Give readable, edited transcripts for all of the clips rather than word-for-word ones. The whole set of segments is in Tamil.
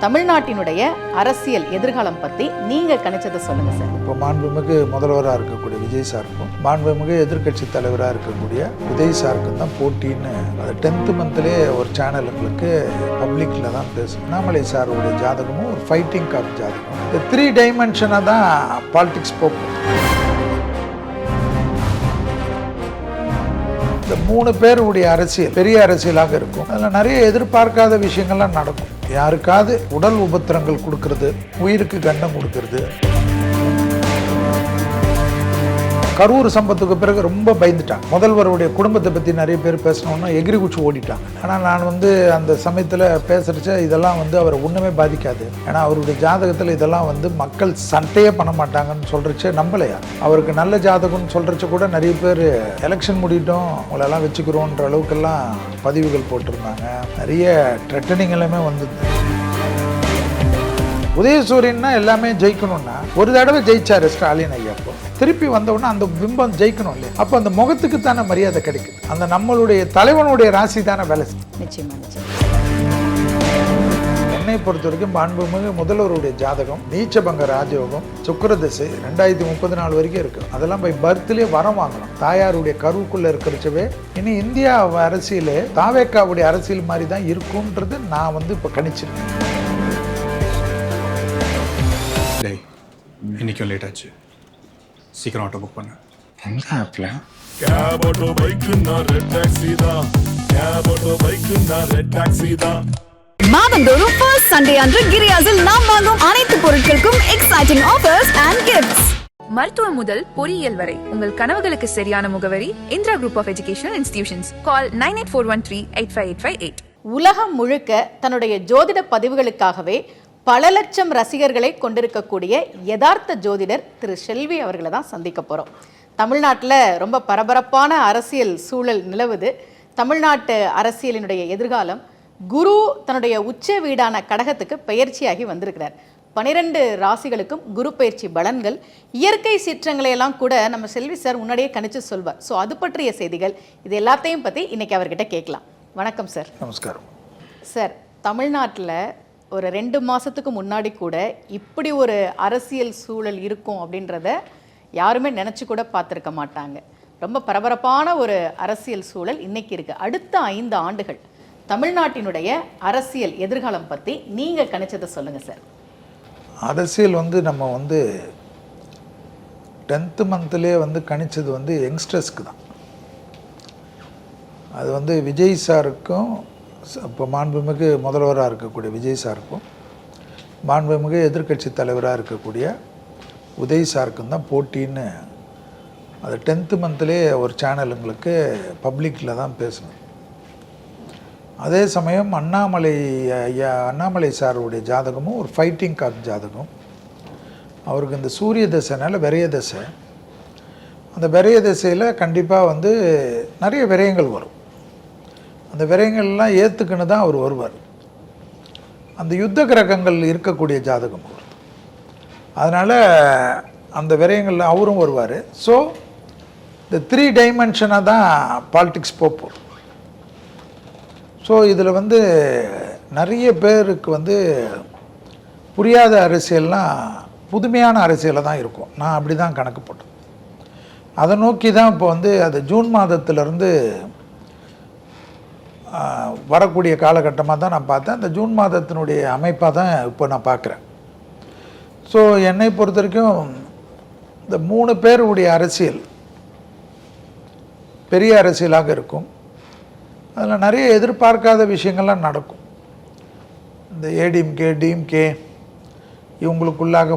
தமிழ்நாட்டினுடைய அரசியல் எதிர்காலம் பற்றி நீங்கள் கணிச்சதை சொல்லுங்க சார். இப்போ மாண்புமிகு முதல்வராக இருக்கக்கூடிய விஜய் சாருக்கும் மாண்புமிகு எதிர்கட்சி தலைவராக இருக்கக்கூடிய உதய் சாருக்கும் தான் போட்டின்னு அது 10th மந்த்லேயே ஒரு சேனலுங்களுக்கு பப்ளிக்கில் தான் பேசும். அண்ணாமலை சாருடைய ஜாதகமும் ஒரு ஃபைட்டிங் காப் ஜாதகம். இந்த 3 டைமென்ஷனாக தான் பாலிடிக்ஸ் போகும். இந்த 3 பேருடைய அரசியல் பெரிய அரசியலாக இருக்கும். அதில் நிறைய எதிர்பார்க்காத விஷயங்கள்லாம் நடக்கும். யாருக்காவது உடல் உபத்திரங்கள் கொடுக்கறது, உயிருக்கு கண்டம் கொடுக்கறது. கரூர் சம்பத்துக்கு பிறகு ரொம்ப பயந்துட்டான். முதல்வருடைய குடும்பத்தை பற்றி நிறைய பேர் பேசணும்னா எகிரி குச்சி ஓடிட்டாங்க. ஆனால் நான் அந்த சமயத்தில் பேசுகிறச்ச இதெல்லாம் அவரை ஒன்றுமே பாதிக்காது. ஏன்னா அவருடைய ஜாதகத்தில் இதெல்லாம் மக்கள் சண்டையே பண்ண மாட்டாங்கன்னு சொல்கிறச்சே நம்பலையா. அவருக்கு நல்ல ஜாதகம்னு சொல்கிறச்ச கூட நிறைய பேர் எலெக்ஷன் முடியட்டும் உங்களெல்லாம் வச்சுக்கிறோன்ற அளவுக்கெல்லாம் பதிவுகள் போட்டிருந்தாங்க. நிறைய த்ரெட்டனிங் எல்லாமே வந்தது. உதயசூரியன்னா எல்லாமே ஜெயிக்கணும்னா ஒரு தடவை ஜெயிச்சாரு ஸ்டாலின் ஐயா. அப்போ திருப்பி வந்தவுடனே அந்த பிம்பம் ஜெயிக்கணும் இல்லையா. அப்போ அந்த முகத்துக்கு தானே மரியாதை கிடைக்குது. அந்த நம்மளுடைய தலைவனுடைய ராசி தானே வேலை. நிச்சயமா நிச்சயம். என்னை பொறுத்த வரைக்கும் மாண்புமிகு முதல்வருடைய ஜாதகம் நீச்சபங்க ராஜயோகம் சுக்கிரதசை 2034 வரைக்கும் இருக்கு. அதெல்லாம் போய் பர்த்லேயே வரம் வாங்கணும். தாயாருடைய கருவுக்குள்ள இருக்கிறச்சவே இனி இந்தியா அரசியலே தாவேக்காவுடைய அரசியல் மாதிரி தான் இருக்கும்ன்றது நான் இப்போ கணிச்சிருக்கேன். இன்னைக்கும் லேட் ஆச்சு, சீக்கிரம் ஆட்டோ புக் பண்ண. எந்த ஆப்ல? மாதந்தோறும் ஃபர்ஸ்ட் சண்டே அன்று கிரியாஸில் நாம் வாங்கும் அனைத்து பொருட்களுக்கும் எக்ஸைட்டிங் ஆஃபர்ஸ் அண்ட் கிஃப்ட்ஸ். மருத்துவம் முதல் பொறியியல் வரை உங்கள் கனவுகளுக்கு சரியான முகவரி Indira group of educational institutions. Call 9841385858. உலகம் முழுக்க தன்னுடைய ஜோதிட பதிவுகளுக்காகவே பல லட்சம் ரசிகர்களை கொண்டிருக்கக்கூடிய யதார்த்த ஜோதிடர் திரு செல்வி அவர்களை தான் சந்திக்க போகிறோம். தமிழ்நாட்டில் ரொம்ப பரபரப்பான அரசியல் சூழல் நிலவுது. தமிழ்நாட்டு அரசியலினுடைய எதிர்காலம். குரு தன்னுடைய உச்ச வீடான கடகத்துக்கு பெயர்ச்சியாகி வந்திருக்கிறார். 12 ராசிகளுக்கும் குரு பயிற்சி பலன்கள், இயற்கை சீற்றங்களை எல்லாம் கூட நம்ம செல்வி சார் முன்னாடியே கணிச்சு சொல்வார். ஸோ அது பற்றிய செய்திகள், இது எல்லாத்தையும் பற்றி இன்னைக்கு அவர்கிட்ட கேட்கலாம். வணக்கம் சார். நமஸ்காரம் சார். தமிழ்நாட்டில் ஒரு 2 மாதத்துக்கு முன்னாடி கூட இப்படி ஒரு அரசியல் சூழல் இருக்கும் அப்படின்றத யாருமே நினச்சி கூட பார்த்துருக்க மாட்டாங்க. ரொம்ப பரபரப்பான ஒரு அரசியல் சூழல் இன்னைக்கு இருக்குது. அடுத்த 5 ஆண்டுகள் தமிழ்நாட்டினுடைய அரசியல் எதிர்காலம் பற்றி நீங்கள் கணிச்சதை சொல்லுங்கள் சார். அரசியல் நம்ம 10th மந்த்லேயே கணிச்சது யங்ஸ்டர்ஸ்க்கு தான். அது விஜய் சாருக்கும் இப்போ மாண்புமிகு முதல்வராக இருக்கக்கூடிய விஜய் சாருக்கும் மாண்புமிகு எதிர்கட்சி தலைவராக இருக்கக்கூடிய உதய் சாருக்கும் தான் போட்டின்னு அது 10th மந்த்லேயே ஒரு சேனலுங்களுக்கு பப்ளிக்கில் தான் பேசணும். அதே சமயம் அண்ணாமலை சாருடைய ஜாதகமும் ஒரு ஃபைட்டிங் காப் ஜாதகம். அவருக்கு இந்த சூரிய தசைனால விரைய தசை. அந்த விரைய தசையில் கண்டிப்பாக நிறைய விரயங்கள் வரும். அந்த விரயங்கள்லாம் ஏற்றுக்குன்னு தான் அவர் வருவார். அந்த யுத்த கிரகங்கள் இருக்கக்கூடிய ஜாதகம் அவர். அதனால் அந்த விரயங்களில் அவரும் வருவார். ஸோ இந்த 3 டைமென்ஷனாக தான் பாலிடிக்ஸ் போகும். ஸோ இதில் நிறைய பேருக்கு புரியாத அரசியல்லாம் புதுமையான அரசியலில் தான் இருக்கும். நான் அப்படி தான் கணக்கு போட்டேன். அதை நோக்கி தான் இப்போ அது ஜூன் மாதத்திலிருந்து வரக்கூடிய காலகட்டமாக தான் நான் பார்த்தேன். அந்த ஜூன் மாதத்தினுடைய அமைப்பாக தான் இப்போ நான் பார்க்குறேன். ஸோ என்னை பொறுத்த வரைக்கும் இந்த 3 பேருடைய அரசியல் பெரிய அரசியலாக இருக்கும். அதில் நிறைய எதிர்பார்க்காத விஷயங்கள்லாம் நடக்கும். இந்த டிஎம்கே இவங்களுக்குள்ளாக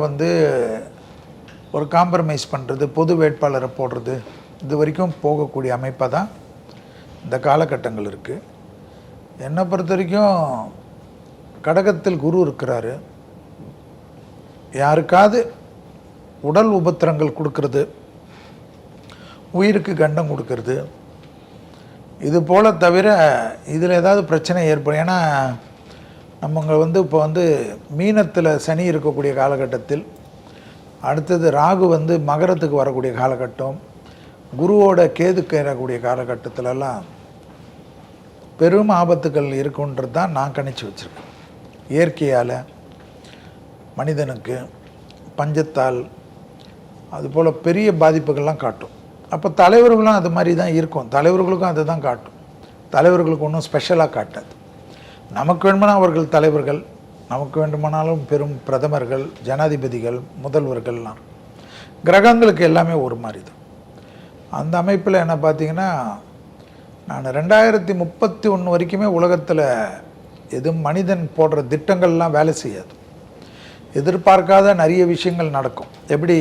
ஒரு காம்ப்ரமைஸ் பண்ணுறது, பொது வேட்பாளரை போடுறது, இது வரைக்கும் போகக்கூடிய அமைப்பாக தான் இந்த காலகட்டங்கள் இருக்குது. என்னை பொறுத்த வரைக்கும் கடகத்தில் குரு இருக்கிறாரு. யாருக்காவது உடல் உபத்திரங்கள் கொடுக்கறது, உயிருக்கு கண்டம் கொடுக்கறது, இது போல் தவிர இதில் ஏதாவது பிரச்சனை ஏற்படும். ஏன்னா நம்ம இப்போ மீனத்தில் சனி இருக்கக்கூடிய காலகட்டத்தில், அடுத்தது ராகு மகரத்துக்கு வரக்கூடிய காலகட்டம், குருவோட கேதுக்கு ஏறக்கூடிய காலகட்டத்திலெல்லாம் பெரும் ஆபத்துகள் இருக்குன்றது தான் நான் கணிச்சு வச்சுருக்கேன். இயற்கையால், மனிதனுக்கு பஞ்சத்தால், அதுபோல் பெரிய பாதிப்புகள்லாம் காட்டும். அப்போ தலைவர்களும் அது மாதிரி தான் இருக்கும். தலைவர்களுக்கும் அது தான் காட்டும். தலைவர்களுக்கு ஒன்றும் ஸ்பெஷலாக காட்டாது. நமக்கு வேண்டுமானால் அவர்கள் தலைவர்கள், நமக்கு வேண்டுமானாலும் பெரும் பிரதமர்கள், ஜனாதிபதிகள், முதல்வர்கள்லாம். கிரகங்களுக்கு எல்லாமே ஒரு மாதிரி தான். அந்த அமைப்பில் என்ன பார்த்தீங்கன்னா, நான் 2031 வரைக்குமே உலகத்தில் எதுவும் மனிதன் போடுற திட்டங்கள்லாம் வேலை செய்யாது. எதிர்பார்க்காத நிறைய விஷயங்கள் நடக்கும். எப்படி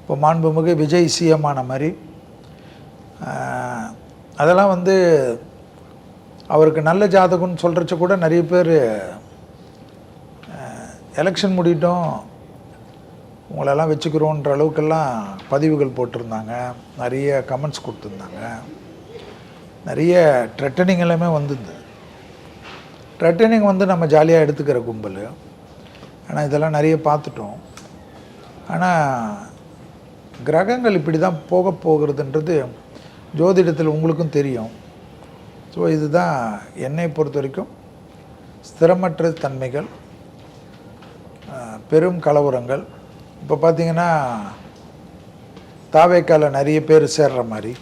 இப்போ மாண்புமிகு விஜய் சிஎம் ஆன மாதிரி அதெல்லாம் வந்து அவருக்கு நல்ல ஜாதகம்னு சொல்கிறச்ச கூட நிறைய பேர் எலெக்ஷன் முடியட்டும் உங்களெல்லாம் வச்சுக்கிறோன்ற அளவுக்கெல்லாம் பதிவுகள் போட்டிருந்தாங்க, நிறைய கமெண்ட்ஸ் கொடுத்துருந்தாங்க, நிறைய த்ரெட்டனிங் எல்லாமே வந்துருந்தது. த்ரெட்டனிங் வந்து நம்ம ஜாலியாக எடுத்துக்கிற கும்பல். ஆனால் இதெல்லாம் நிறைய பார்த்துட்டோம். ஆனால் கிரகங்கள் இப்படி தான் போகிறதுன்றது ஜோதிடத்தில் உங்களுக்கும் தெரியும். ஸோ இதுதான் என்னை பொறுத்த வரைக்கும் ஸ்திரமற்ற தன்மைகள், பெரும் கலவரங்கள். இப்போ பார்த்திங்கன்னா தாவேக்கால நிறைய பேர் சேர்ற மாதிரி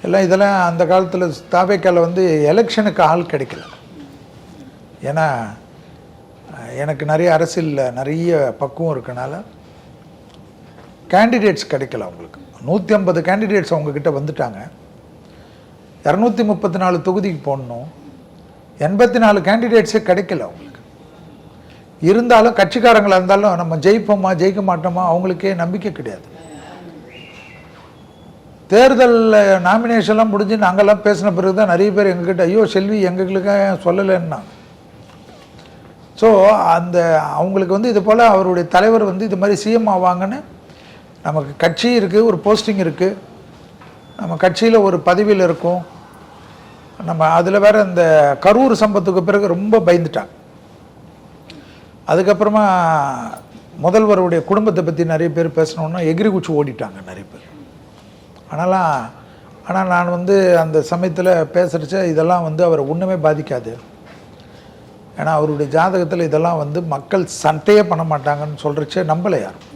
எல்லாம் இதெல்லாம் அந்த காலத்தில் தாவேக்கால வந்து எலெக்ஷனுக்கு ஆள் கிடைக்கல. ஏன்னா எனக்கு நிறைய அரசியலில் நிறைய பக்குவம் இருக்கனால கேண்டிடேட்ஸ் கிடைக்கல. அவங்களுக்கு 150 கேண்டிடேட்ஸ் அவங்கக்கிட்ட வந்துட்டாங்க. 234 தொகுதிக்கு போடணும், 84 கேண்டிடேட்ஸே கிடைக்கல அவங்களுக்கு. இருந்தாலும் கட்சிக்காரங்களாக இருந்தாலும் நம்ம ஜெயிப்போமா ஜெயிக்க மாட்டோமா அவங்களுக்கே நம்பிக்கை கிடையாது. தேர்தலில் நாமினேஷன்லாம் முடிஞ்சு நாங்கள்லாம் பேசின பிறகு தான் நிறைய பேர் எங்ககிட்ட ஐயோ செல்வி எங்களுக்காக சொல்லலைன்னா. ஸோ அந்த அவங்களுக்கு வந்து இது போல் அவருடைய தலைவர் வந்து இது மாதிரி சிஎம் ஆவாங்கன்னு நமக்கு கட்சி இருக்குது, ஒரு போஸ்டிங் இருக்குது, நம்ம கட்சியில் ஒரு பதவியில் இருக்கும். நம்ம அதில் வேறு இந்த கரூர் சம்பத்துக்கு பிறகு ரொம்ப பயந்துட்டாங்க. அதுக்கப்புறமா முதல்வருடைய குடும்பத்தை பற்றி நிறைய பேர் பேசணுன்னா எகிரி குச்சி ஓடிட்டாங்க நிறைய பேர். ஆனால் நான் வந்து அந்த சமயத்தில் பேசுகிறச்ச இதெல்லாம் வந்து அவரை ஒன்றுமே பாதிக்காது. ஏன்னா அவருடைய ஜாதகத்தில் இதெல்லாம் வந்து மக்கள் சண்டையே பண்ண மாட்டாங்கன்னு சொல்கிறச்சே நம்பலை யாரும்.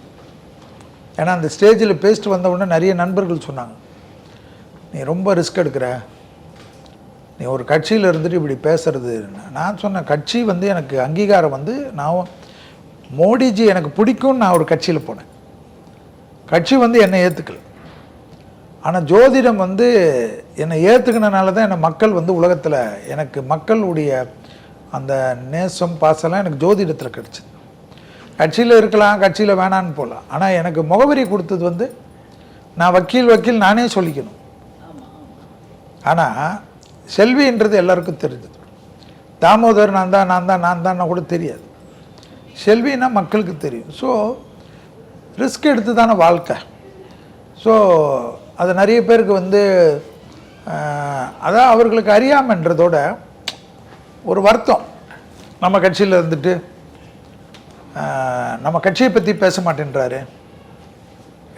ஏன்னா அந்த ஸ்டேஜில் பேசிட்டு வந்த உடனே நிறைய நண்பர்கள் சொன்னாங்க, நீ ரொம்ப ரிஸ்க் எடுக்கிற, நீ ஒரு கட்சியில் இருந்துட்டு இப்படி பேசுறது. நான் சொன்னேன், கட்சி வந்து எனக்கு அங்கீகாரம் வந்து நான் மோடிஜி எனக்கு பிடிக்கும்னு நான் ஒரு கட்சியில் போனேன். கட்சி வந்து என்னை ஏற்றுக்கல. ஆனால் ஜோதிடம் வந்து என்னை ஏற்றுக்கினால தான் என்னை மக்கள் வந்து உலகத்தில் எனக்கு மக்களுடைய அந்த நேசம் பாசெல்லாம் எனக்கு ஜோதிடத்தில் கிடச்சிது. கட்சியில் இருக்கலாம், கட்சியில் வேணான்னு போகலாம். ஆனால் எனக்கு முகவரி கொடுத்தது வந்து நான் வக்கீல் நானே சொல்லிக்கணும். ஆனால் செல்வின்றது எல்லாருக்கும் தெரிஞ்சது. தாமோதர் நான் தான் கூட தெரியாது. செல்வின்னா மக்களுக்கு தெரியும். ஸோ ரிஸ்க் எடுத்து தானே வாழ்க்கை. ஸோ அது நிறைய பேருக்கு வந்து அதான் அவர்களுக்கு அறியாமன்றதோட ஒரு வருத்தம். நம்ம கட்சியில் இருந்துட்டு நம்ம கட்சியை பற்றி பேச மாட்டேன்றாரு,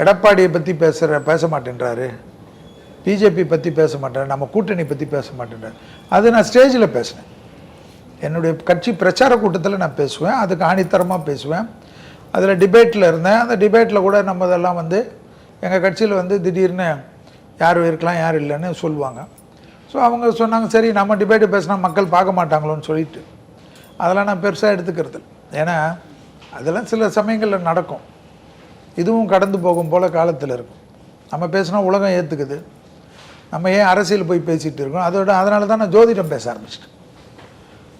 எடப்பாடியை பற்றி பேச மாட்டேன்றாரு, பிஜேபி பற்றி பேச மாட்டேன், நம்ம கூட்டணி பற்றி பேச மாட்டேன்றாரு. அது நான் ஸ்டேஜில் பேசினேன். என்னுடைய கட்சி பிரச்சார கூட்டத்தில் நான் பேசுவேன், அதுக்கு ஆணித்தரமாக பேசுவேன். அதில் டிபேட்டில் இருந்தேன். அந்த டிபேட்டில் கூட நம்ம இதெல்லாம் வந்து எங்கள் கட்சியில் வந்து திடீர்னு யார் இருக்கலாம் யார் இல்லைன்னு சொல்லுவாங்க. ஸோ அவங்க சொன்னாங்க, சரி நம்ம டிபேட்டு பேசினா மக்கள் பார்க்க மாட்டாங்களோன்னு சொல்லிட்டு அதெல்லாம் நான் பெருசாக எடுத்துக்கிறது. ஏன்னா அதெல்லாம் சில சமயங்களில் நடக்கும். இதுவும் கடந்து போகும் போல் காலத்தில் இருக்கும். நம்ம பேசினா உலகம் ஏற்றுக்குது, நம்ம ஏன் அரசியல் போய் பேசிகிட்டு இருக்கோம். அதனால தான் நான் ஜோதிடம் பேச ஆரம்பிச்சிட்டேன்.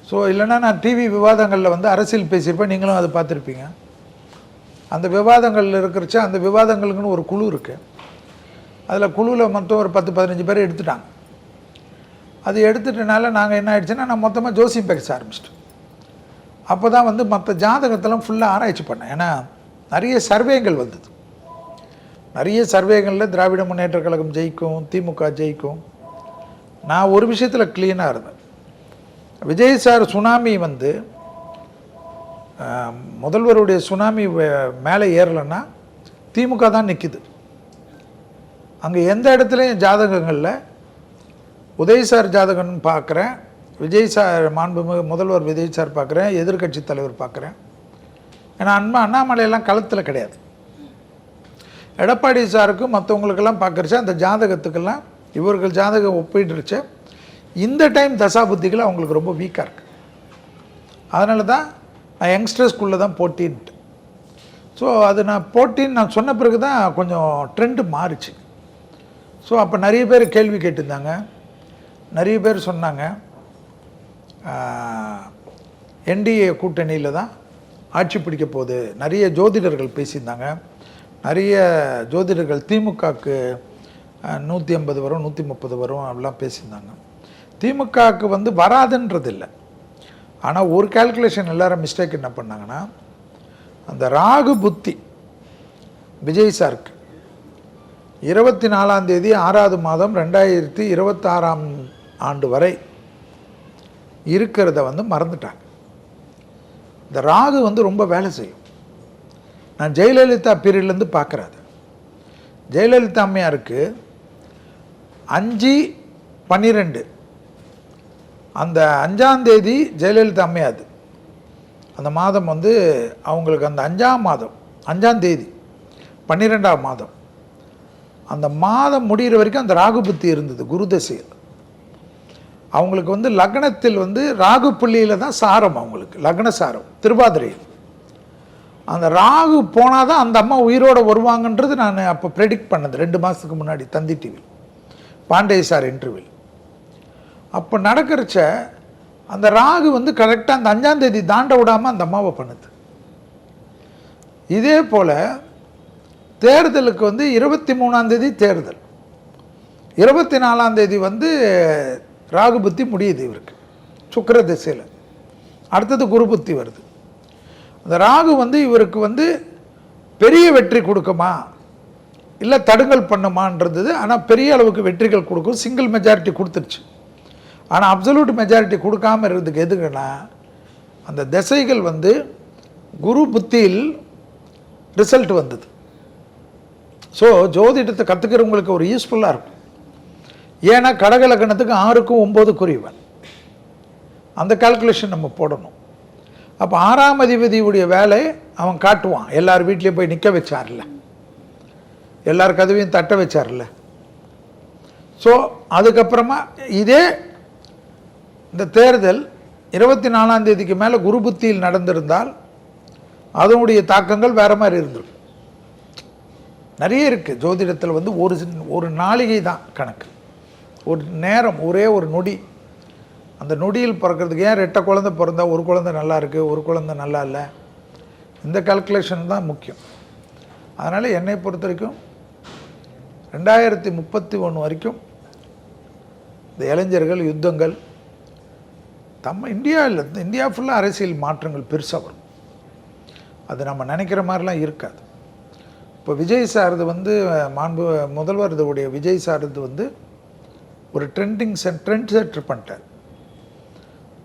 ஸோ இல்லைன்னா நான் டிவி விவாதங்களில் வந்து அரசியல் பேசியிருப்பேன், நீங்களும் அதை பார்த்துருப்பீங்க. அந்த விவாதங்களில் இருக்கிறச்ச அந்த விவாதங்களுக்குன்னு ஒரு குழு இருக்குது. அதில் குழுவில் மொத்தம் ஒரு 10-15 பேர் எடுத்துட்டாங்க. அது எடுத்துட்டனால நாங்கள் என்ன ஆயிடுச்சுன்னா நான் மொத்தமாக ஜோசியம் பேச ஆரம்பிச்சிட்டோம். அப்போ தான் வந்து மற்ற ஜாதகத்தெல்லாம் ஃபுல்லாக ஆராய்ச்சி பண்ணேன். ஏன்னா நிறைய சர்வேகள் வந்தது. நிறைய சர்வேகளில் திராவிட முன்னேற்ற கழகம் ஜெயிக்கும், திமுக ஜெயிக்கும். நான் ஒரு விஷயத்தில் க்ளீனாக இருந்தேன். விஜய் சார் சுனாமி வந்து முதல்வருடைய சுனாமி மேலே ஏறலைன்னா திமுக தான் நிற்கிது. அங்கே எந்த இடத்துலையும் ஜாதகங்களில் உதய் சார் ஜாதகம்னு பார்க்குறேன், விஜய் சார் மாண்புமிகு முதல்வர் விஜய் சார் பார்க்குறேன், எதிர்க்கட்சி தலைவர் பார்க்குறேன். ஏன்னா அண்ணாமலையெல்லாம் களத்தில் கிடையாது. எடப்பாடி சாருக்கும் மற்றவங்களுக்கெல்லாம் பார்க்குறச்ச அந்த ஜாதகத்துக்கெல்லாம் இவர்கள் ஜாதகம் ஒப்பிடுறச்ச இந்த டைம் தசாபுத்திகள் அவங்களுக்கு ரொம்ப வீக்காக இருக்குது. அதனால தான் நான் யங்ஸ்டர்ஸ்குள்ளே தான் போட்டின்ட்டு. ஸோ அது நான் போட்டின்னு நான் சொன்ன பிறகு தான் கொஞ்சம் ட்ரெண்டு மாறிச்சு. ஸோ அப்போ நிறைய பேர் கேள்வி கேட்டிருந்தாங்க, நிறைய பேர் சொன்னாங்க என்டிஏ கூட்டணியில் தான் ஆட்சி பிடிக்க போகுது. நிறைய ஜோதிடர்கள் பேசியிருந்தாங்க. நிறைய ஜோதிடர்கள் திமுகவுக்கு 150 வரும் 130 வரும் அப்படிலாம் பேசியிருந்தாங்க. திமுகவுக்கு வந்து வராதுன்றது இல்லை. ஆனால் ஒரு கால்குலேஷன் எல்லாரும் மிஸ்டேக் என்ன பண்ணாங்கன்னா, அந்த ராகு புத்தி விஜய் சாருக்கு 24ஆம் தேதி 6வது மாதம் 2026ஆம் ஆண்டு வரை இருக்கிறத வந்து மறந்துட்டாங்க. இந்த ராகு வந்து ரொம்ப வேலை செய்யும். நான் ஜெயலலிதா பீரியட்லேருந்து பார்க்குறேன். ஜெயலலிதா அம்மையாருக்கு 5/12 அந்த 5ஆம் தேதி ஜெயலலிதா அம்மையாது அந்த மாதம் வந்து அவங்களுக்கு அந்த 5ஆம் மாதம் 5ஆம் தேதி 12ஆம் மாதம் அந்த மாதம் முடிகிற வரைக்கும் அந்த ராகு புத்தி இருந்தது. குரு தசையில் அவங்களுக்கு வந்து லக்னத்தில் வந்து ராகு புள்ளியில் தான் சாரம், அவங்களுக்கு லக்ன சாரம் திருவாதிரையில். அந்த ராகு போனால் தான் அந்த அம்மா உயிரோடு வருவாங்கன்றது நான் அப்போ ப்ரெடிக்ட் பண்ணது 2 மாதத்துக்கு முன்னாடி தந்தி டிவி பாண்டே சார் இன்டர்வியூவில். அப்போ நடக்கிறச்ச அந்த ராகு வந்து கரெக்டாக அந்த 5ஆம் தேதி தாண்ட விடாமல் அந்த அம்மாவை பண்ணுது. இதே போல் தேர்தலுக்கு வந்து 23ஆம் தேதி தேர்தல், 24ஆம் தேதி வந்து ராகு புத்தி முடியுது இவருக்கு சுக்கிர திசையில். அடுத்தது குரு புத்தி வருது. அந்த ராகு வந்து இவருக்கு வந்து பெரிய வெற்றி கொடுக்குமா இல்லை தடுங்கல் பண்ணுமான்றது. ஆனால் பெரிய அளவுக்கு வெற்றிகள் கொடுக்கும், சிங்கிள் மெஜாரிட்டி கொடுத்துருச்சு. ஆனால் அப்சல்யூட் மெஜாரிட்டி கொடுக்காமல் இருக்கிறதுக்கு எதுக்குன்னா, அந்த திசைகள் வந்து குரு புத்தியில் ரிசல்ட் வந்தது. ஸோ ஜோதிடத்தை கற்றுக்கிறவங்களுக்கு ஒரு யூஸ்ஃபுல்லாக இருக்கும். ஏன்னா கடக லக்னத்துக்கு 6க்கும் 9 குறிவன் அந்த கால்குலேஷன் நம்ம போடணும். அப்போ 6ஆம் அதிபதியுடைய வேலை அவன் காட்டுவான். எல்லார் வீட்லேயும் போய் நிற்க வச்சார்ல, எல்லார் கதவையும் தட்ட வச்சார்ல. ஸோ அதுக்கப்புறமா இதே இந்த தேர்தல் 24ஆம் தேதிக்கு மேலே குரு புத்தியில் நடந்திருந்தால் அதனுடைய தாக்கங்கள் வேறு மாதிரி இருந்திருக்கும். நிறைய இருக்குது ஜோதிடத்தில் வந்து ஒரு நாளிகை தான் கணக்கு, ஒரு நேரம், ஒரே ஒரு நொடி. அந்த நொடியில் பிறக்கிறதுக்கு ஏன் 2 குழந்தை பிறந்தா ஒரு குழந்தை நல்லா இருக்குது ஒரு குழந்தை நல்லா இல்லை, இந்த கால்குலேஷன் தான் முக்கியம். அதனால் என்னை பொறுத்த வரைக்கும் 2031 வரைக்கும் இந்த இளைஞர்கள் யுத்தங்கள் இந்தியா ஃபுல்லாக அரசியல் மாற்றங்கள் பெருசாக வரும். அது நம்ம நினைக்கிற மாதிரிலாம் இருக்காது. இப்போ விஜய் சாரது வந்து மாண்பு முதல்வருடைய விஜய் சாரது வந்து ஒரு ட்ரெண்ட் செட்டர் பண்ணிட்டார்.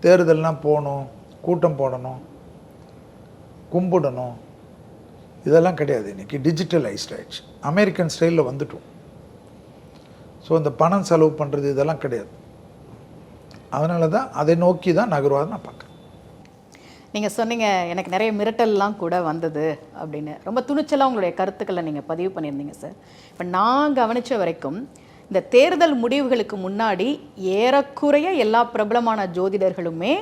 தேர்தல்லாம் போகணும், கூட்டம் போடணும், கும்பிடணும், இதெல்லாம் கிடையாது. இன்றைக்கி டிஜிட்டலைஸ்ட் ஆயிடுச்சு, அமெரிக்கன் ஸ்டைலில் வந்துட்டோம். ஸோ அந்த பணம் செலவு பண்ணுறது இதெல்லாம் கிடையாது. அதனால தான் அதை நோக்கி தான் நகர்வாக நான் பார்க்குறேன். நீங்கள் சொன்னீங்க எனக்கு நிறைய மிரட்டல்லாம் கூட வந்தது அப்படின்னு. ரொம்ப துணிச்சலாக உங்களுடைய கருத்துக்களை நீங்கள் பதிவு பண்ணியிருந்தீங்க சார். இப்போ நான் கவனித்த வரைக்கும் இந்த தேர்தல் முடிவுகளுக்கு முன்னாடி ஏறக்குறைய எல்லா பிரபலமான ஜோதிடர்களுமே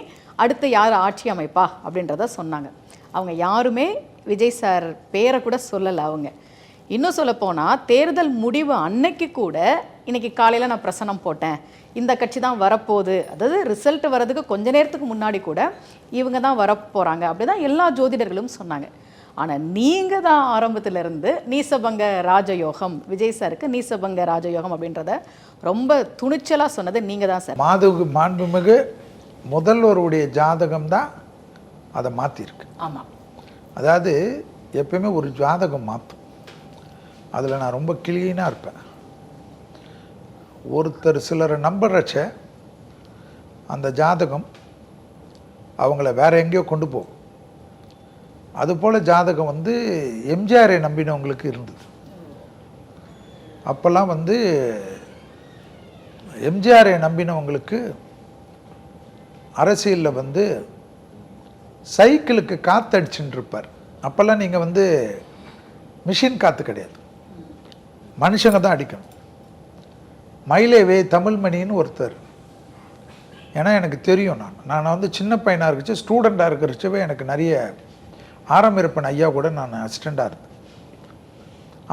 அடுத்து யார் ஆட்சி அமைப்பா அப்படின்றத சொன்னாங்க. அவங்க யாருமே விஜய் சார் பேரை கூட சொல்லலை. அவங்க இன்னும் சொல்லப்போனால் தேர்தல் முடிவு அன்னைக்கு கூட இன்றைக்கி காலையில் நான் பிரசனம் போட்டேன், இந்த கட்சி தான் வரப்போகுது, அதாவது ரிசல்ட் வர்றதுக்கு கொஞ்ச நேரத்துக்கு முன்னாடி கூட இவங்க தான் வரப்போகிறாங்க அப்படி தான் எல்லா ஜோதிடர்களும் சொன்னாங்க. ஆனால் நீங்கள் தான் ஆரம்பத்திலிருந்து நீசபங்க ராஜயோகம், விஜய் சாருக்கு நீசபங்க ராஜயோகம் அப்படின்றத ரொம்ப துணிச்சலாக சொன்னது நீங்கள் தான் சார். மாண்புமிகு முதல்வருடைய ஜாதகம் தான் அதை மாற்றிருக்கு. ஆமாம், அதாவது எப்பயுமே ஒரு ஜாதகம் மாற்றும், அதில் நான் ரொம்ப கிளீனாக இருப்பேன். ஒருத்தர் சிலரை நம்புறச்ச அந்த ஜாதகம் அவங்கள வேற எங்கேயோ கொண்டு போகும். அதுபோல் ஜாதகம் வந்து எம்ஜிஆரை நம்பினவங்களுக்கு இருந்தது. அப்போல்லாம் வந்து எம்ஜிஆரை நம்பினவங்களுக்கு அரசியலில் வந்து சைக்கிளுக்கு காற்றடிச்சுட்டு இருப்பார். அப்போல்லாம் நீங்கள் வந்து மிஷின் காற்று கிடையாது, மனுஷங்க தான் அடிக்கணும். மயிலேவே தமிழ்மணின்னு ஒருத்தர், ஏன்னா எனக்கு தெரியும், நான் வந்து சின்ன பையனாக இருந்துச்சு, ஸ்டூடெண்ட்டாக இருக்கிறச்சவே எனக்கு நிறைய ஆரம்பிருப்பன் ஐயா கூட நான் அசிஸ்டண்ட்டாக இருந்தேன்.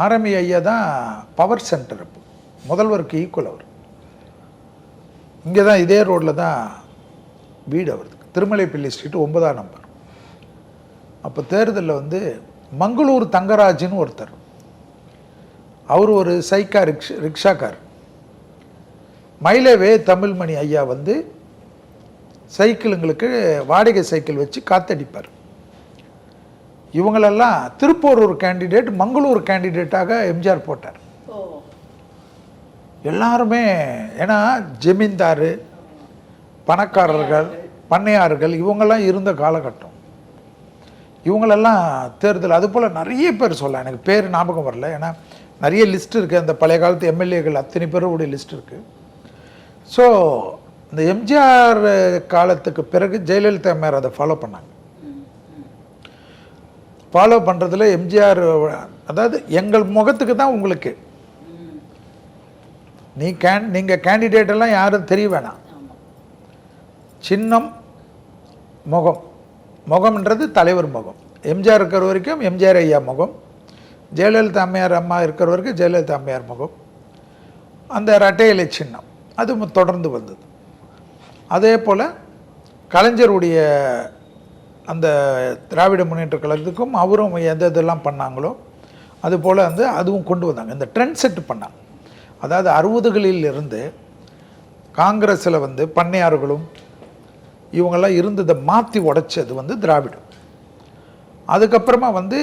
ஆரம்பி ஐயா தான் பவர் சென்டர், அப்போ முதல்வருக்கு ஈக்குவல் அவர். இங்கே தான் இதே ரோட்டில் தான் வீடு அவருக்கு, திருமலைப்பள்ளி ஸ்ட்ரீட் 9ஆம் நம்பர். அப்போ தேர்தலில் வந்து மங்களூர் தங்கராஜின்னு ஒருத்தர், அவர் ஒரு ரிக்ஷாக்கார். மயிலேவே தமிழ்மணி ஐயா வந்து சைக்கிளுங்களுக்கு வாடகை சைக்கிள் வச்சு காத்தடிப்பார். இவங்களெல்லாம் திருப்பூர் ஒரு கேண்டிடேட், மங்களூர் கேண்டிடேட்டாக எம்ஜிஆர் போட்டார். எல்லாருமே, ஏன்னா ஜமீன்தார், பணக்காரர்கள், பண்ணையார்கள் இவங்கெல்லாம் இருந்த காலகட்டம். இவங்களெல்லாம் தேர்தல், அதுபோல் நிறைய பேர் சொல்லலாம், எனக்கு பேர் ஞாபகம் வரல, ஏன்னா நிறைய லிஸ்ட் இருக்குது, அந்த பழைய காலத்து எம்எல்ஏக்கள் அத்தனை பேருடைய லிஸ்ட் இருக்குது. ஸோ இந்த எம்ஜிஆர் காலத்துக்கு பிறகு ஜெயலலிதா அம்மையார் அதை ஃபாலோ பண்ணாங்க. ஃபாலோ பண்ணுறதுல எம்ஜிஆர், அதாவது எங்கள் முகத்துக்கு தான் உங்களுக்கு, நீங்கள் கேண்டிடேட்டெல்லாம் யாரும் தெரிய வேணாம், சின்னம் முகம், முகம்ன்றது தலைவர் முகம். எம்ஜிஆர் இருக்கிற வரைக்கும் எம்ஜிஆர் ஐயா முகம், ஜெயலலிதா அம்மையார் அம்மா இருக்கிற வரைக்கும் ஜெயலலிதா அம்மையார் முகம், அந்த இரட்டை இலை சின்னம் அது தொடர்ந்து வந்தது. அதே போல் கலைஞருடைய அந்த திராவிட முன்னேற்ற கழகத்துக்கும் அவரும் எந்த இதெல்லாம் பண்ணாங்களோ அதுபோல் வந்து அதுவும் கொண்டு வந்தாங்க. இந்த ட்ரெண்ட் செட் பண்ணாங்க. அதாவது 60களில் இருந்து காங்கிரஸில் வந்து பண்ணையார்களும் இவங்கெல்லாம் இருந்ததை மாற்றி உடைச்சது வந்து திராவிடம். அதுக்கப்புறமா வந்து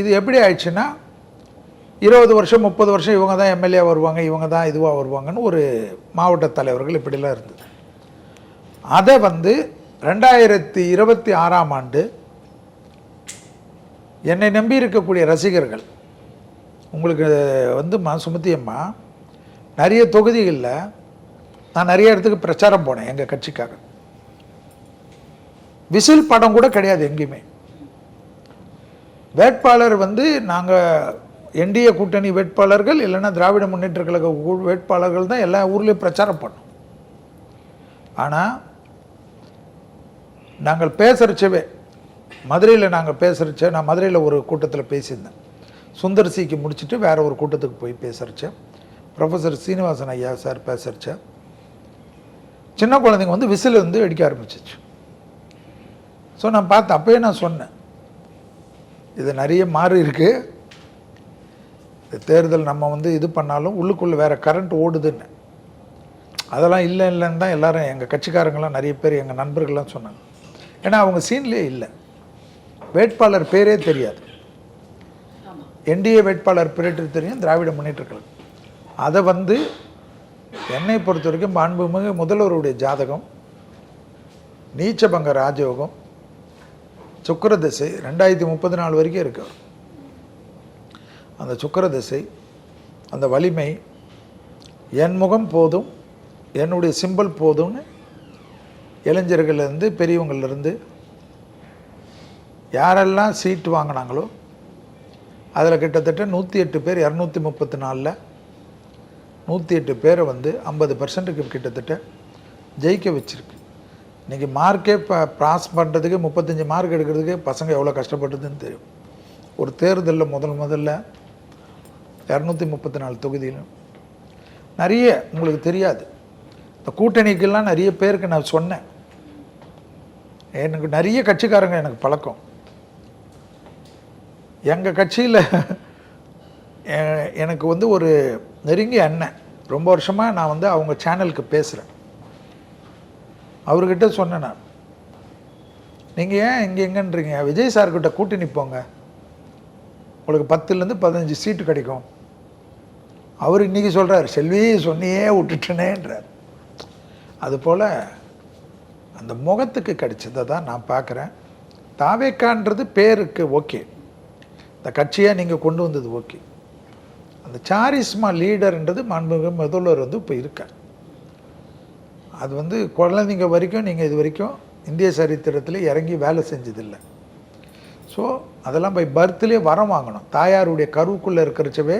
இது எப்படி ஆயிடுச்சுன்னா 20 வருஷம் 30 வருஷம் இவங்க தான் எம்எல்ஏ வருவாங்க, இவங்க தான் இதுவாக வருவாங்கன்னு ஒரு மாவட்ட தலைவர்கள் இப்படிலாம் இருந்தது. அதை வந்து 2026ஆம் ஆண்டு என்னை நம்பி இருக்கக்கூடிய ரசிகர்கள், உங்களுக்கு வந்து சுமதி அம்மா நிறைய தொகுதிகளில் நான் நிறைய இடத்துக்கு பிரச்சாரம் போனேன் எங்கள் கட்சிக்காக. விசில் படம் கூட கிடையாது எங்கேயுமே. வேட்பாளர் வந்து நாங்கள் என்டிஏ கூட்டணி வேட்பாளர்கள் இல்லைன்னா திராவிட முன்னேற்ற கழக வேட்பாளர்கள் தான் எல்லா ஊர்லேயும் பிரச்சாரம் பண்ணோம். ஆனால் நாங்கள் பேசுகிறச்சவே மதுரையில் நான் மதுரையில் ஒரு கூட்டத்தில் பேசியிருந்தேன். சுந்தர்சிக்கு முடிச்சுட்டு வேற ஒரு கூட்டத்துக்கு போய் பேசுகிறச்சேன். ப்ரொஃபஸர் சீனிவாசன் ஐயா சார் பேசுகிறச்சேன். சின்ன குழந்தைங்க வந்து விசில் வந்து அடிக்க ஆரம்பிச்சிச்சு. ஸோ நான் பார்த்தேன், அப்போயே நான் சொன்னேன், இது நிறைய மாறி இருக்குது, தேர்தல் நம்ம வந்து இது பண்ணாலும் உள்ளுக்குள்ளே வேறு கரண்ட் ஓடுதுன்னு. அதெல்லாம் இல்லைன்னு தான் எல்லாரும் எங்கள் கட்சிக்காரங்களாம் நிறைய பேர் எங்கள் நண்பர்கள்லாம் சொன்னாங்க. ஏன்னா அவங்க சீன்லேயே இல்லை, வேட்பாளர் பேரே தெரியாது. என்டிஏ வேட்பாளர் பேரு தெரியும், திராவிட முன்னேற்ற கழகம். அதை வந்து என்னை பொறுத்த வரைக்கும் மாண்புமிகு முதல்வருடைய ஜாதகம், நீச்சபங்க ராஜயோகம், சுக்கிர திசை 2034 வரைக்கும் இருக்கு. அந்த சுக்கிர திசை, அந்த வலிமை, என் முகம் போதும், என்னுடைய சிம்பிள் போதும்னு இளைஞர்கள்லேருந்து பெரியவங்கள்லேருந்து யாரெல்லாம் சீட்டு வாங்கினாங்களோ அதில் கிட்டத்தட்ட 108 பேர் 234ல் 108 பேரை வந்து 50% கிட்டத்தட்ட ஜெயிக்க வச்சுருக்கு. இன்றைக்கி மார்க்கே பாஸ் பண்ணுறதுக்கு 35 மார்க் எடுக்கிறதுக்கு பசங்க எவ்வளோ கஷ்டப்பட்டதுன்னு தெரியும். ஒரு தேர்தலில் முதல்ல 234 தொகுதியிலும் நிறைய உங்களுக்கு தெரியாது. இந்த கூட்டணிக்கெல்லாம் நிறைய பேருக்கு நான் சொன்னேன். எனக்கு நிறைய கட்சிக்காரங்க எனக்கு பழக்கம். எங்கள் கட்சியில் எனக்கு வந்து ஒரு நெருங்கிய அண்ணன், ரொம்ப வருஷமாக நான் வந்து அவங்க சேனலுக்கு பேசுகிறேன். அவர்கிட்ட சொன்னேன் நான், நீங்கள் ஏன் எங்கேன்றீங்க, விஜய் சார்கிட்ட கூட்டணி போங்க, உங்களுக்கு 10லேருந்து 15 சீட்டு கிடைக்கும். அவர் இன்றைக்கி சொல்கிறார், செல்வி சொன்னியே விட்டுட்டேனேன்றார். அதுபோல் அந்த முகத்துக்கு கிடைச்சதை தான் நான் பார்க்குறேன். தாவேக்கான்றது பேருக்கு ஓகே, இந்த கட்சியாக நீங்கள் கொண்டு வந்தது ஓகே. அந்த சாரிஸ்மா லீடர்ன்றது மாண்புமிகு முதல்வர் வந்து இப்போ இருக்கார். அது வந்து குழந்தைங்க வரைக்கும் நீங்கள் இது வரைக்கும் இந்திய சரித்திரத்தில் இறங்கி வேலை செஞ்சதில்லை. ஸோ அதெல்லாம் பை பர்த்லேயே வரம் வாங்கணும். தாயாருடைய கருவுக்குள்ளே இருக்கிறச்சவே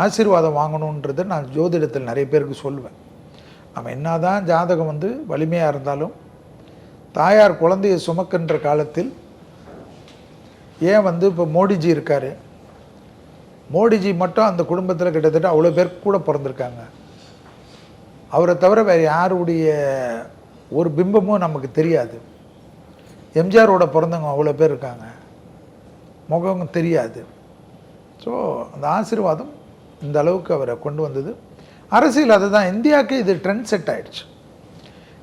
ஆசீர்வாதம் வாங்கணுன்றது நான் ஜோதிடத்தில் நிறைய பேருக்கு சொல்லுவேன். நம்ம என்ன தான் ஜாதகம் வந்து வலிமையாக இருந்தாலும் தாயார் குழந்தையை சுமக்கின்ற காலத்தில் ஏன் வந்து இப்போ மோடிஜி இருக்கார், மோடிஜி மட்டும் அந்த குடும்பத்தில் கிட்டத்தட்ட அவ்வளோ பேர் கூட பிறந்திருக்காங்க. அவரை தவிர வேறு யாருடைய ஒரு பிம்பமும் நமக்கு தெரியாது. எம்ஜிஆரோட பிறந்தவங்க அவ்வளோ பேர் இருக்காங்க, முகம் தெரியாது. ஸோ அந்த ஆசீர்வாதம் இந்த அளவுக்கு அவரை கொண்டு வந்தது. அரசியல் அதுதான். இந்தியாவுக்கு இது ட்ரெண்ட் செட் ஆகிடுச்சு.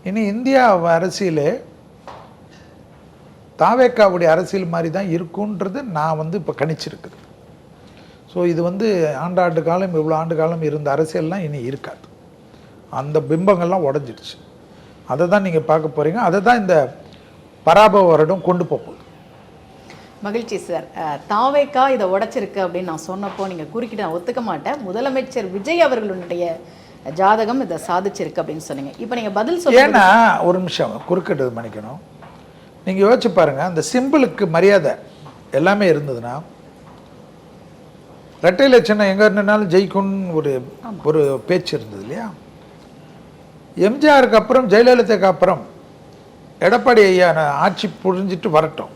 இனி இந்தியா அரசியலே தாவேக்காவுடைய அரசியல் மாதிரி தான் இருக்குன்றது நான் வந்து இப்போ கணிச்சிருக்குது. ஸோ இது வந்து ஆண்டாண்டு காலம் இவ்வளோ ஆண்டு காலம் இருந்த அரசியல்லாம் இனி இருக்காது. அந்த பிம்பங்கள்லாம் உடஞ்சிடுச்சு. அதை தான் நீங்கள் பார்க்க போகிறீங்க. அதை தான் இந்த பராபவ வருடம் கொண்டு போகுது. மகிழ்ச்சி சார். தாவேக்கா இதை உடைச்சிருக்கு அப்படின்னு நான் சொன்னப்போ நீங்கள் குறுக்கிட்டு நான் ஒத்துக்க மாட்டேன். முதலமைச்சர் விஜய் அவர்களுடைய ஜாதகம் இதை சாதிச்சிருக்கு அப்படின்னு சொன்னீங்க. இப்போ நீங்கள் பதில் சொல்ல. ஏன்னா ஒரு நிமிஷம் குறுக்கிட்டு மன்னிக்கணும். நீங்கள் யோசிச்சு பாருங்கள், அந்த சிம்பிளுக்கு மரியாதை எல்லாமே இருந்ததுன்னா ரெட்டை லட்சணம் எங்கே இருந்தனாலும் ஜெயிக்கும்னு ஒரு பேச்சு இருந்தது இல்லையா? எம்ஜிஆருக்கு அப்புறம் ஜெயலலிதாவுக்கு அப்புறம் எடப்பாடி ஐயா ஆட்சி புரிஞ்சிட்டு வரட்டும்.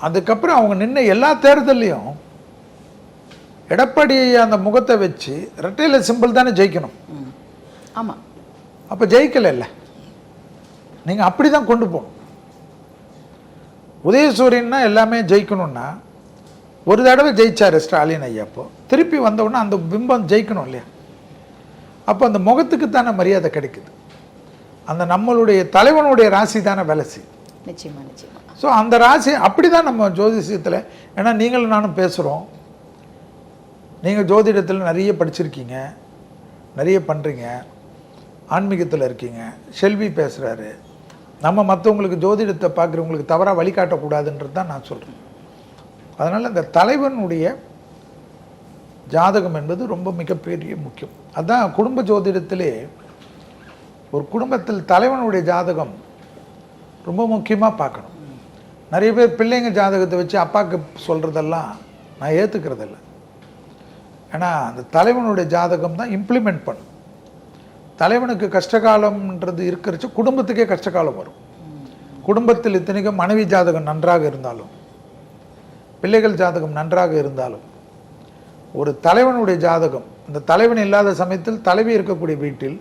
அதுக்கப்புறம் அவங்க நின்ன எல்லா தேர்தலையும் எடப்பாடி ஐயா அந்த முகத்தை வச்சு ரெட்டையில சிம்பிள் தானே ஜெயிக்கணும். ஆமாம். அப்போ ஜெயிக்கலை இல்லை. நீங்கள் அப்படி தான் கொண்டு போகணும். உதயசூரியன்னா எல்லாமே ஜெயிக்கணும்னா ஒரு தடவை ஜெயிச்சார் ஸ்டாலின் ஐயா. அப்போ திருப்பி வந்தவுடனே அந்த பிம்பம் ஜெயிக்கணும் இல்லையா? அப்போ அந்த முகத்துக்கு தானே மரியாதை கிடைக்குது. அந்த நம்மளுடைய தலைவனுடைய ராசி தானே வேலை செய்யும். நிச்சயமா நிச்சயமா. ஸோ அந்த ராசி அப்படி தான் நம்ம ஜோதிஷத்தில். ஏன்னா நீங்களும் நானும் பேசுகிறோம். நீங்கள் ஜோதிடத்தில் நிறைய படிச்சிருக்கீங்க, நிறைய பண்ணுறீங்க, ஆன்மீகத்தில் இருக்கீங்க. செல்வி பேசுகிறாரு. நம்ம மற்றவங்களுக்கு ஜோதிடத்தை பார்க்குறவங்களுக்கு தவறாக வழிகாட்டக்கூடாதுன்றது தான் நான் சொல்கிறேன். அதனால் இந்த தலைவனுடைய ஜாதகம் என்பது ரொம்ப மிகப்பெரிய முக்கியம். அதுதான் குடும்ப ஜோதிடத்திலே ஒரு குடும்பத்தில் தலைவனுடைய ஜாதகம் ரொம்ப முக்கியமாக பார்க்கணும். நிறைய பேர் பிள்ளைங்க ஜாதகத்தை வச்சு அப்பாவுக்கு சொல்கிறதெல்லாம் நான் ஏற்றுக்கிறதில்ல. ஏன்னா அந்த தலைவனுடைய ஜாதகம் தான் இம்ப்ளிமெண்ட் பண்ணும். தலைவனுக்கு கஷ்டகாலம்ன்றது இருக்கிறச்சு குடும்பத்துக்கே கஷ்டகாலம் வரும். குடும்பத்தில் இத்தனைக்கும் மனைவி ஜாதகம் நன்றாக இருந்தாலும் பிள்ளைகள் ஜாதகம் நன்றாக இருந்தாலும் ஒரு தலைவனுடைய ஜாதகம், இந்த தலைவன் இல்லாத சமயத்தில் தலைவி இருக்கக்கூடிய வீட்டில்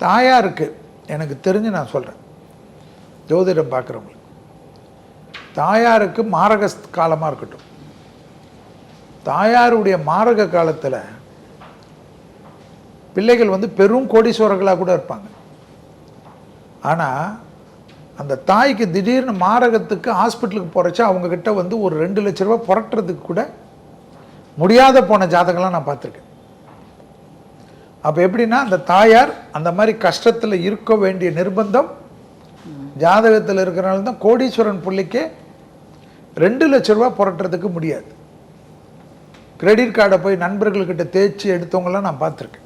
தாயாருக்கு, எனக்கு தெரிஞ்சு நான் சொல்கிறேன் ஜோதிடம் பார்க்குறவங்களுக்கு, தாயாருக்கு மாரக காலமாக இருக்கட்டும். தாயாருடைய மாரக காலத்தில் பிள்ளைகள் வந்து பெரும் கோடீஸ்வரர்களாக கூட இருப்பாங்க. ஆனால் அந்த தாய்க்கு திடீர்னு மாரகத்துக்கு ஹாஸ்பிட்டலுக்கு போகிறச்சா அவங்கக்கிட்ட வந்து ஒரு 2 லட்ச ரூபா புரட்டுறதுக்கு கூட முடியாத போன ஜாதகம்லாம் நான் பார்த்துருக்கேன். அப்போ எப்படின்னா அந்த தாயார் அந்த மாதிரி கஷ்டத்தில் இருக்க வேண்டிய நிர்பந்தம் ஜாதகத்தில் இருக்கிறனால தான் கோடீஸ்வரன் பிள்ளைக்கே 2 லட்ச ரூபா புரட்டுறதுக்கு முடியாது. கிரெடிட் கார்டை போய் நண்பர்கள்கிட்ட தேய்ச்சி எடுத்தவங்களாம் நான் பார்த்துருக்கேன்.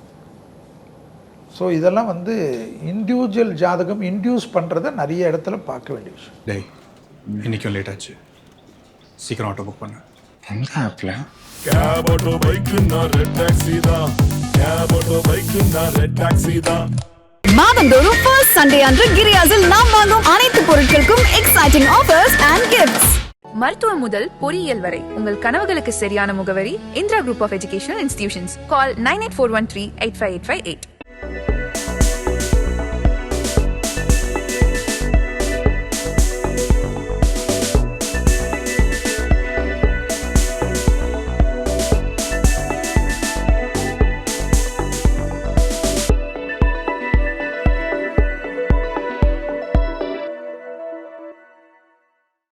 ஸோ இதெல்லாம் வந்து இண்டிவிஜுவல் ஜாதகம் இன்டியூஸ் பண்ணுறதை நிறைய இடத்துல பார்க்க வேண்டிய விஷயம். டேய், இன்னைக்கும் லேட் ஆச்சு. சீக்கிரம் ஆட்டோ புக் பண்ணு. எந்த ஆப்ல? Cab auto bike na red taxi da. Cab auto bike na red taxi da. மாதந்தோறும் ஃபர்ஸ்ட் சண்டே அன்று கிரியாஸில் நாம் வாங்கும் அனைத்து பொருட்களுக்கும் எக்ஸைட்டிங் ஆஃபர்ஸ் அண்ட் கிஃப்ட்ஸ். மருத்துவம் முதல் பொறியியல் வரை உங்கள் கனவுகளுக்கு சரியான முகவரி Indira group of education institutions. Call 9841385858.